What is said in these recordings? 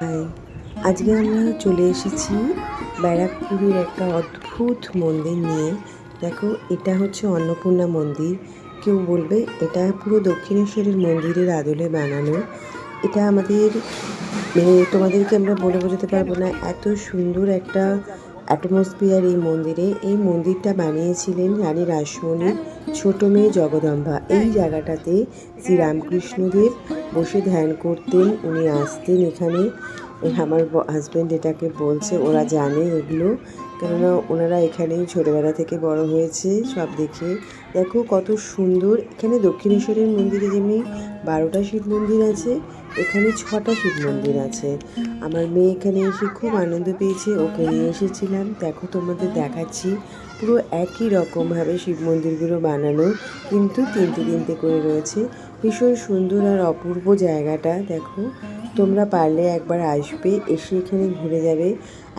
High, আজকে আমরা চলে এসেছি ব্যারাকপুরের একটা অদ্ভুত মন্দির নিয়ে। দেখো, এটা হচ্ছে অন্নপূর্ণা মন্দির। কেউ বলবে এটা পুরো দক্ষিণেশ্বরের মন্দিরের আদলে বানানো। এটা আমাদের তোমাদেরকে আমরা বলে বোঝাতে পারবো না, এত সুন্দর একটা অ্যাটমসফিয়ার এই মন্দিরে। এই মন্দিরটা বানিয়েছিলেন রানী রাসমণির ছোট মেয়ে জগদম্বা। এই জায়গাটাতে শ্রীরামকৃষ্ণদেব বসে ধ্যান করতেন, উনি আসতেন এখানে। আমার হাজব্যান্ড এটাকে বলছে, ওরা জানে এগুলো, কেননা ওনারা এখানেই ছোটোবেলা থেকে বড় হয়েছে সব দেখে। দেখো কত সুন্দর। এখানে দক্ষিণেশ্বরের মন্দিরে যেমনি 12টা শিব মন্দির আছে, এখানে 6টা শিব মন্দির আছে। আমার মেয়ে এখানে এসে খুব আনন্দ পেয়েছে, ওকে নিয়ে এসেছিলাম। দেখো, তোমাদের দেখাচ্ছি পুরো একই রকমভাবে শিব মন্দিরগুলো বানানো, কিন্তু তিনটে তিনটে করে রয়েছে। ভীষণ সুন্দর আর অপূর্ব জায়গাটা। দেখো, তোমরা পারলে একবার আসবে, এসে এখানে ঘুরে যাবে।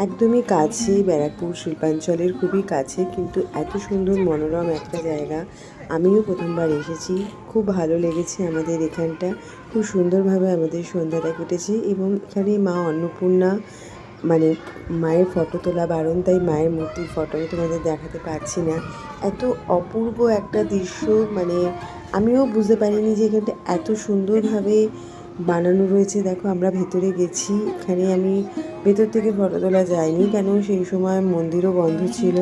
একদমই কাছে, ব্যারাকপুর শিল্পাঞ্চলের খুবই কাছে, কিন্তু এত সুন্দর মনোরম একটা জায়গা। আমিও প্রথমবার এসেছি, খুব ভালো লেগেছে আমাদের এখানটা। খুব সুন্দরভাবে আমাদের সন্ধ্যাটা কেটেছে। এবং এখানে মা অন্নপূর্ণা, মানে মায়ের ফটো তোলা বারণ, তাই মায়ের মূর্তির ফটো আমি তোমাদের দেখাতে পারছি না। এত অপূর্ব একটা দৃশ্য, মানে আমিও বুঝতে পারিনি যে এখানটা এত সুন্দরভাবে বানানো রয়েছে। দেখো, আমরা ভেতরে গেছি, এখানে আমি ভেতর থেকে ফটো তোলা যায়নি, কেন সেই সময় মন্দিরও বন্ধ ছিল।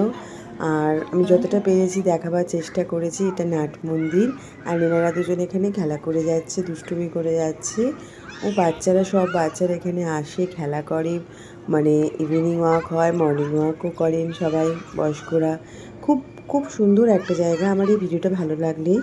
আর আমি যতটা পেরেছি দেখাবার চেষ্টা করেছি। এটা নাট মন্দির, আর এনারা দুজন এখানে খেলা করে যাচ্ছে, দুষ্টুমি করে যাচ্ছে। ও বাচ্চারা, সব বাচ্চারা এখানে আসে, খেলা করে। মানে ইভিনিং ওয়াক হয়, মর্নিং ওয়াকও করেন সবাই, বয়স্করা। খুব খুব সুন্দর একটা জায়গা। আমার এই ভিডিওটা ভালো লাগলে